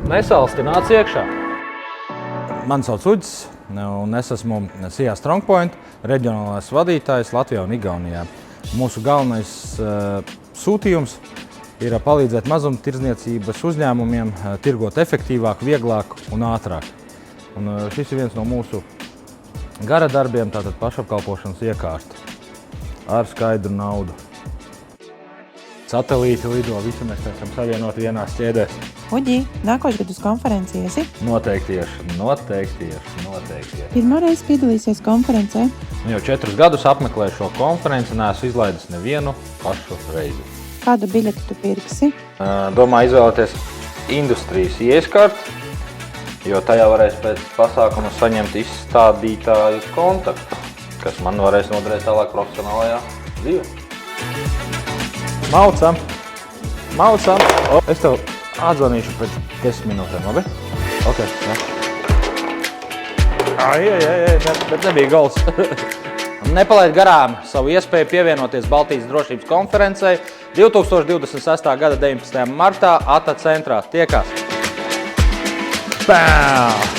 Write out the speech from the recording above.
Nesalsti, nāc iekšā. Mani sauc Uģis, un es esmu SIA Strongpoint reģionālais vadītājs Latvijā un Igaunijā. Mūsu galvenais sūtījums ir palīdzēt mazumtirdzniecības uzņēmumiem tirgot efektīvāk, vieglāk un ātrāk. Un šis ir viens no mūsu gara darbiem, tātad pašapkalpošanas iekārta ar skaidru naudu. Satelīti lido, visi mēs esam savienoti vienās ķēdēs. Uģi, nākošgad uz konferenci esi? Noteikti iešu. Pirmo reizi piedalīsies konferencē? Jau 4 gadus apmeklēju šo konferenci, neesmu izlaidis nevienu pašu reizi. Kādu biļeti tu pirksi? Domāju izvēlēties industrijas ieskartu, jo tajā varēs pēc pasākuma saņemt izstādītāju kontaktu, kas man varēs noderēt tālāk profesionālajā dzīvē. Maucam! Es tev atzvanīšu pēc 10 minūtēm, labi? Ok, jā. Bet nebija gols. Nepalaid garām savu iespēju pievienoties Baltijas drošības konferencei 2026. gada 19. martā ATA centrā. Tiekās! Bam!